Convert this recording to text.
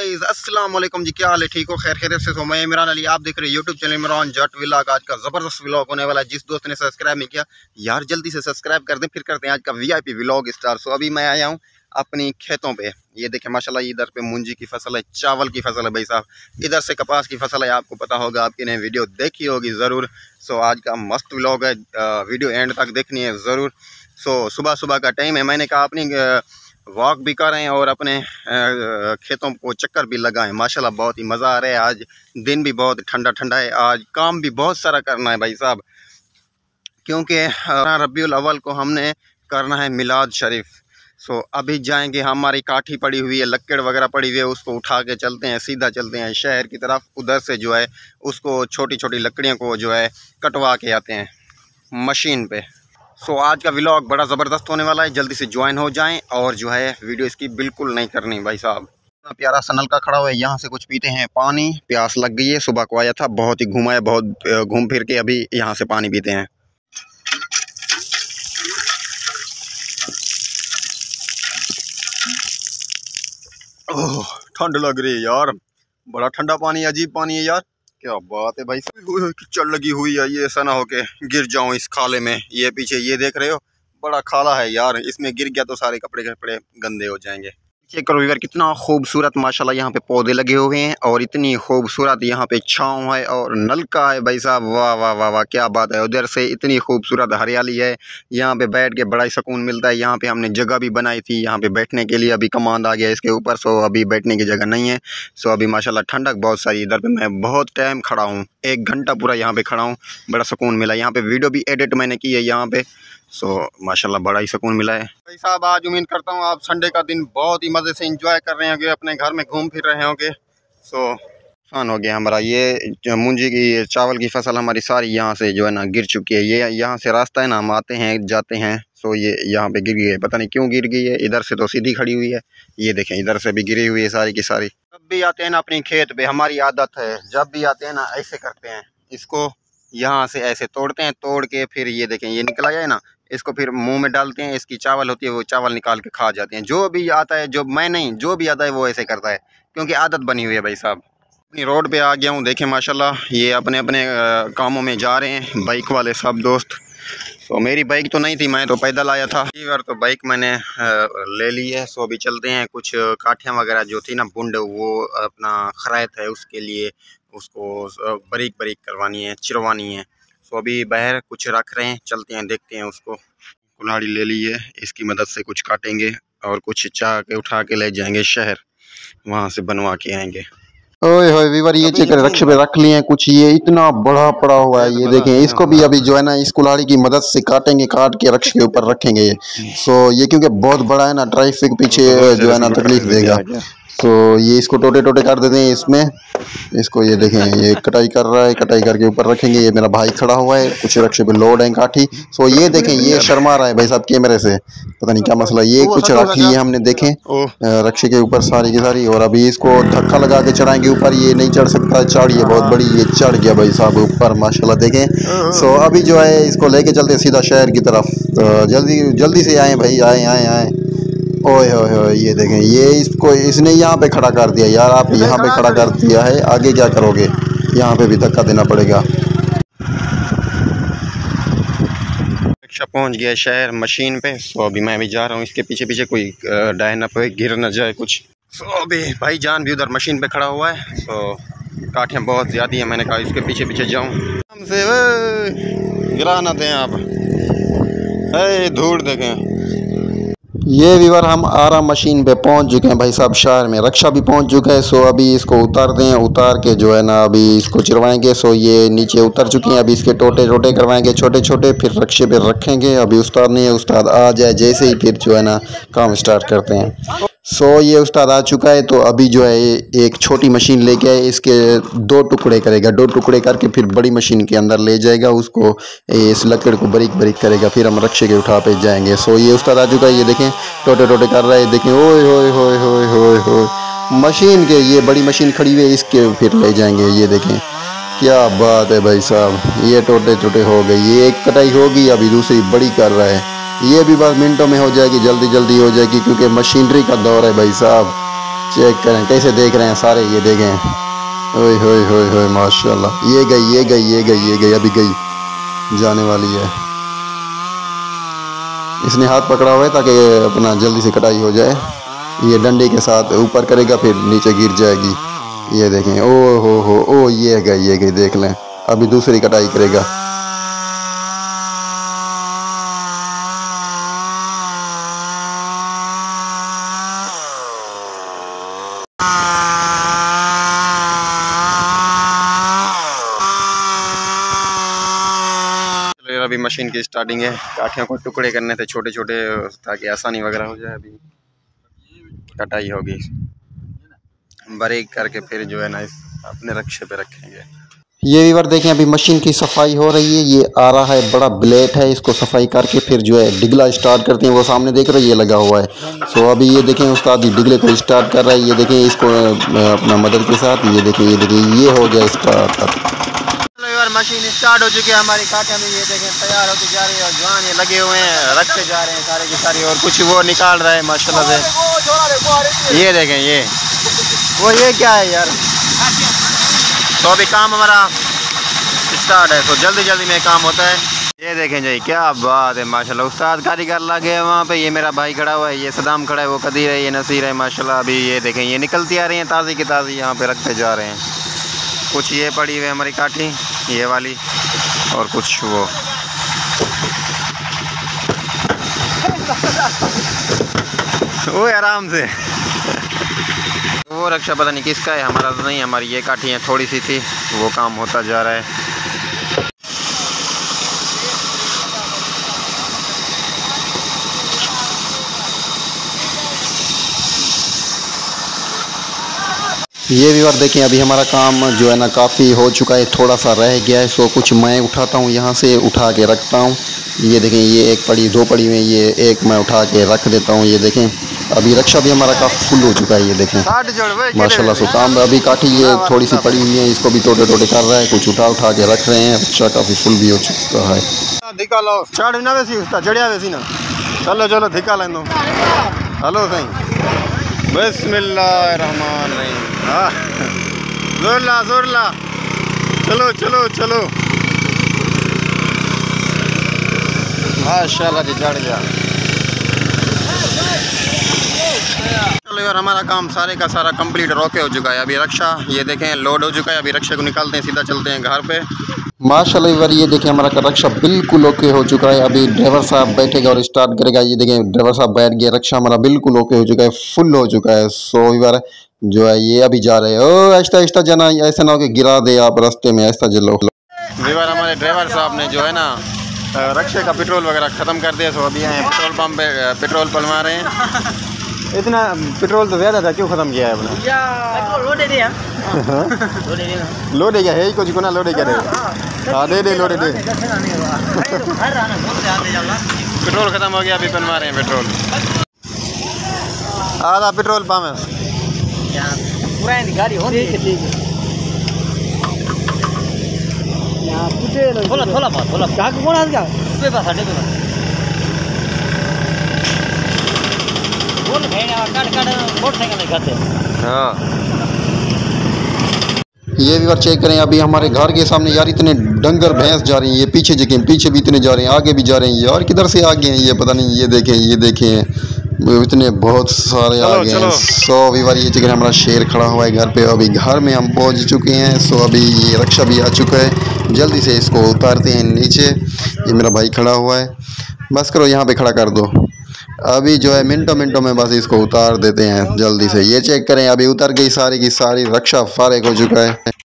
Guys अस्सलाम वालेकुम जी, क्या हाल है? ठीक हो? खैर खैरियत से? तो मैं इमरान अली, आप देख रहे हैं यूट्यूब चैनल इमरान जट व्लॉग। आज का ज़बरदस्त व्लॉग होने वाला है। जिस दोस्त ने सब्सक्राइब नहीं किया यार जल्दी से सब्सक्राइब कर दें, फिर करते हैं आज का वीआईपी व्लॉग स्टार। सो अभी मैं आया हूँ अपनी खेतों पे। ये देखें माशाल्लाह, इधर पे मूंजी की फसल है, चावल की फसल है भाई साहब, इधर से कपास की फसल है। आपको पता होगा, आपकी ने वीडियो देखी होगी ज़रूर। सो आज का मस्त व्लॉग है, वीडियो एंड तक देखनी है ज़रूर। सो सुबह सुबह का टाइम है, मैंने कहा अपनी वॉक भी कर रहे हैं और अपने खेतों को चक्कर भी लगाएं। माशाल्लाह बहुत ही मज़ा आ रहा है। आज दिन भी बहुत ठंडा ठंडा है, आज काम भी बहुत सारा करना है भाई साहब, क्योंकि रबीउल अव्वल को हमने करना है मिलाद शरीफ। सो अभी जाएंगे, हमारी काठी पड़ी हुई है, लक्कड़ वगैरह पड़ी हुई है, उसको उठा के चलते हैं, सीधा चलते हैं शहर की तरफ। उधर से जो है उसको छोटी छोटी लकड़ियों को जो है कटवा के आते हैं मशीन पे। सो आज का व्लॉग बड़ा ज़बरदस्त होने वाला है, जल्दी से ज्वाइन हो जाएं और जो है वीडियो इसकी बिल्कुल नहीं करनी भाई साहब। प्यारा सा नलका खड़ा हुआ है, यहाँ से कुछ पीते हैं पानी, प्यास लग गई है। सुबह को आया था, बहुत ही घुमाया, बहुत घूम फिर के अभी यहाँ से पानी पीते हैं। ओह ठंड लग रही है यार, बड़ा ठंडा पानी है, अजीब पानी है यार, क्या बात है भाई। कीचड़ लगी हुई है, ये ऐसा ना हो के गिर जाऊं इस खाले में। ये पीछे ये देख रहे हो, बड़ा खाला है यार, इसमें गिर गया तो सारे कपड़े गंदे हो जाएंगे। चेक करो यार, कितना खूबसूरत माशाल्लाह यहाँ पे पौधे लगे हुए हैं और इतनी खूबसूरत यहाँ पे छाँव है और नलका है भाई साहब। वाह वाह वाह वाह, क्या बात है। उधर से इतनी खूबसूरत हरियाली है, यहाँ पे बैठ के बड़ा ही सुकून मिलता है। यहाँ पे हमने जगह भी बनाई थी यहाँ पे बैठने के लिए, अभी कमांड आ गया इसके ऊपर। सो अभी बैठने की जगह नहीं है। सो अभी माशाल्लाह ठंडक बहुत सारी। इधर पे मैं बहुत टाइम खड़ा हूँ, 1 घंटा पूरा यहाँ पे खड़ा हूँ, बड़ा सुकून मिला। यहाँ पे वीडियो भी एडिट मैंने की है यहाँ पे। सो माशाल्लाह बड़ा ही सुकून मिला है भाई साहब। आज उम्मीद करता हूँ आप संडे का दिन बहुत ही मज़े से एंजॉय कर रहे होंगे, अपने घर में घूम फिर रहे होंगे। सो नुकसान हो गया हमारा, ये मूंजी की चावल की फसल हमारी सारी यहाँ से जो है ना गिर चुकी है। ये यहाँ से रास्ता है ना, हम आते हैं जाते हैं। सो ये यहाँ पे गिर गई है, पता नहीं क्यों गिर गई है। इधर से तो सीधी खड़ी हुई है, ये देखें इधर से भी गिरी हुई है सारी की सारी। जब भी आते हैं ना अपनी खेत पे, हमारी आदत है, जब भी आते हैं ना ऐसे करते हैं, इसको यहाँ से ऐसे तोड़ते हैं, तोड़ के फिर ये देखें ये निकला जाए ना, इसको फिर मुंह में डालते हैं। इसकी चावल होती है, वो चावल निकाल के खा जाते हैं। जो भी आता है, जो मैं नहीं, जो भी आता है वो ऐसे करता है, क्योंकि आदत बनी हुई है भाई साहब। अपनी रोड पे आ गया हूँ, देखें माशाल्लाह ये अपने अपने कामों में जा रहे हैं बाइक वाले सब दोस्त। तो मेरी बाइक तो नहीं थी, मैं तो पैदल आया था। कई बार तो बाइक मैंने ले ली है। सो अभी चलते हैं, कुछ काठियाँ वगैरह जो थी ना बुंड, वो अपना खरायत है, उसके लिए उसको बारीक बारीक करवानी है, चिरवानी है। तो अभी बाहर कुछ रख रहे हैं, चलते हैं देखते हैं उसको। कुल्हाड़ी ले ली है, इसकी मदद से कुछ काटेंगे और कुछ चाह के उठा के ले जाएंगे शहर, वहाँ से बनवा के आएंगे। ओए होए वीवर, ये चेक रक्शे पे रख लिए हैं कुछ, ये इतना बड़ा पड़ा हुआ है, ये देखें। इसको भी अभी जो है ना इस कुल्हाड़ी की मदद से काटेंगे, काट के रक्शे के ऊपर रखेंगे ये। सो ये क्योंकि बहुत बड़ा है ना, ट्रैफिक पीछे जो है ना तकलीफ देगा। तो ये इसको टोटे टोटे कर देते हैं इसमें। इसको ये देखें, ये कटाई कर रहा है, कटाई करके ऊपर रखेंगे। ये मेरा भाई खड़ा हुआ है, कुछ रक्शे पे लोड है काठी। सो ये देखें, ये शर्मा रहा है भाई साहब कैमरे से, पता नहीं क्या मसला। ये कुछ रख ली है हमने, देखें रक्शे के ऊपर सारी की सारी। और अभी इसको धक्का लगा के चढ़ाएंगे ऊपर, ये नहीं चढ़ सकता, चढ़ ये बहुत बड़ी, ये चढ़ गया भाई साहब ऊपर माशाल्लाह, देखें। सो अभी जो है इसको लेके चलते सीधा शहर की तरफ। तो जल्दी से आए भाई, आए आए आए। ओए होए होए, ये देखें, ये इसको इसने यहाँ पे खड़ा कर दिया यार। आप यहाँ पे खड़ा कर दिया है, आगे क्या करोगे? यहाँ पे भी धक्का देना पड़ेगा। रिक्शा पहुँच गया शहर मशीन पे। सो अभी मैं भी जा रहा हूँ इसके पीछे पीछे, कोई डाय ना पे गिर न जाए कुछ। सो अभी भाई जान भी उधर मशीन पे खड़ा हुआ है। तो काठियाँ बहुत ज़्यादा है, मैंने कहा इसके पीछे पीछे जाऊँ, हमसे गिरा ना दें आप। धूल देखें। ये वीवर हम आरा मशीन पे पहुंच चुके हैं भाई साहब शहर में, रक्षा भी पहुंच चुका है। सो अभी इसको उतारते हैं, उतार के जो है ना अभी इसको चिरवाएंगे। सो ये नीचे उतर चुकी हैं, अभी इसके टोटे टोटे करवाएंगे छोटे छोटे, फिर रक्षे पे रखेंगे। अभी उस्ताद नहीं है, उस्ताद आ जाए जैसे ही फिर जो है ना काम स्टार्ट करते हैं। सो ये उस्ताद आ चुका है। तो अभी जो है एक छोटी मशीन लेके आए, इसके 2 टुकड़े करेगा, 2 टुकड़े करके फिर बड़ी मशीन के अंदर ले जाएगा, उसको इस लकड़ को बारीक बारीक करेगा, फिर हम रक्षे के उठा पे जाएंगे। सो ये उस्ताद आ चुका है, ये देखें टोटे टोटे कर रहा है, देखें। ओए होए होए होए होए होए, मशीन के ये बड़ी मशीन खड़ी हुई है, इसके फिर ले जाएंगे। ये देखें क्या बात है भाई साहब, ये टोटे टोटे हो गए, ये एक कटाई होगी, अभी दूसरी बड़ी कर रहा है। ये भी बस मिनटों में हो जाएगी, जल्दी जल्दी हो जाएगी, क्योंकि मशीनरी का दौर है भाई साहब। चेक करें कैसे देख रहे हैं सारे, ये देखें, ओए होए होए होए माशाल्लाह। ये गई ये गई ये गई ये गई, अभी गई, जाने वाली है। इसने हाथ पकड़ा हुआ है ताकि अपना जल्दी से कटाई हो जाए। ये डंडे के साथ ऊपर करेगा फिर नीचे गिर जाएगी। ये देखें, ओ हो ओ ये गई देख लें। अभी दूसरी कटाई करेगा। अभी मशीन की स्टार्टिंग है। काठियों को टुकड़े करने थे छोटे छोटे ताकि आसानी वगैरह हो जाए। अभी कटाई होगी, बारीक करके फिर जो है ना इस अपने रक्षे पे रखेंगे। ये व्यूअर देखें, अभी मशीन की सफाई हो रही है। ये आ रहा है बड़ा ब्लेड है, इसको सफाई करके फिर जो है डिगला स्टार्ट करते हैं। वो सामने देख रहे हो ये लगा हुआ है। सो अभी ये देखें उस्ताद जी डिगले को स्टार्ट कर रहा है। ये देखें इसको अपना मदद के साथ, ये देखें ये हो गया स्टार्ट। मशीन स्टार्ट हो चुकी है हमारी काटे में। ये देखें तैयार होती जा रही है और जवान ये लगे हुए हैं, रखते जा रहे हैं सारे के सारे। और कुछ वो निकाल रहा है माशाल्लाह से। ये देखें ये क्या है यार। तो अभी काम हमारा स्टार्ट है, तो जल्दी जल्दी में काम होता है। ये देखें जी क्या बात है माशाल्लाह। उस्ताद कारीगर लगे हैं वहाँ पे। ये मेरा भाई खड़ा हुआ है, ये सदाम खड़ा है, वो कदीर है, ये नसीर है माशाल्लाह। अभी ये देखें ये निकलती आ रही हैं ताज़ी की ताज़ी, यहाँ पे रखते जा रहे हैं। कुछ ये पड़ी हुई है हमारी काठी, ये वाली, और कुछ वो आराम से। वो रक्षा पता नहीं किसका है, हमारा तो नहीं। हमारी ये काठियाँ थोड़ी सी थी, वो काम होता जा रहा है। ये व्यूअर देखें अभी हमारा काम जो है ना काफ़ी हो चुका है, थोड़ा सा रह गया है। सो कुछ मैं उठाता हूँ, यहाँ से उठा के रखता हूँ। ये देखें ये एक पड़ी, दो पड़ी में, ये एक मैं उठा के रख देता हूँ। ये देखें अभी रक्षा भी हमारा काफ़ी फुल हो चुका है। ये देखें माशाल्लाह। सो काम अभी काटी ये थोड़ी सी पड़ी हुई है, इसको भी टोटे टोटे कर रहा है, कुछ उठा के रख रहे हैं। रक्षा काफ़ी फुल भी हो चुका है। चलो चलो धिका लें, हेलो सही। बिस्मिल्लाहिर्रहमानिर्रहीम। जोर ला चलो चलो चलो माशाल्लाह जी चढ़ गया। चलो यार हमारा काम सारे का सारा कंप्लीट रोके हो चुका है। अभी रक्षा ये देखें लोड हो चुका है। अभी रक्षा को निकालते हैं, सीधा चलते हैं घर पे माशाल्लाह। यार ये देखें हमारा रक्षा बिल्कुल ओके हो चुका है। अभी ड्राइवर साहब बैठेगा और स्टार्ट करेगा। ये देखें ड्राइवर साहब बैठ गया, रक्षा हमारा बिल्कुल ओके हो चुका है, फुल हो चुका है। सो यार जो है ये अभी जा रहे हैं। ओ आहिस्ता आहिस्ता जाना, ऐसा ना हो कि गिरा दे आप रास्ते में, ऐसा चलो। वीवर हमारे ड्राइवर साहब ने जो है ना रक्षे का पेट्रोल वगैरह ख़त्म कर दिया। सो अभी यहाँ पेट्रोल पंप पे पेट्रोल पलवा रहे हैं। इतना पेट्रोल तो ज़्यादा था, क्यों ख़त्म किया है अपना? लोडे क्या है कुछ को ना लोडे क्या हाँ दे लोडे दे। पेट्रोल ख़त्म हो गया, अभी बनवा रहे हैं पेट्रोल। आधा पेट्रोल पंप है गाड़ी हो रही है। हाँ ये भी बार चेक करें। अभी हमारे घर के सामने यार इतने डंगर भैंस जा रही हैं। ये पीछे देखें, पीछे भी इतने जा रहे हैं, आगे भी जा रहे हैं यार। किधर से आगे हैं ये पता नहीं। ये देखें इतने बहुत सारे आ गए हैं। सो अभी बार ये जगह हमारा शेर खड़ा हुआ है घर पे। अभी घर में हम पहुंच चुके हैं। सो अभी ये रक्षा भी आ चुका है, जल्दी से इसको उतारते हैं नीचे। ये मेरा भाई खड़ा हुआ है, बस करो यहाँ पे खड़ा कर दो। अभी जो है मिनटों में बस इसको उतार देते हैं जल्दी से। ये चेक करें अभी उतर गई सारी की सारी, रक्षा फारिग हो चुका है।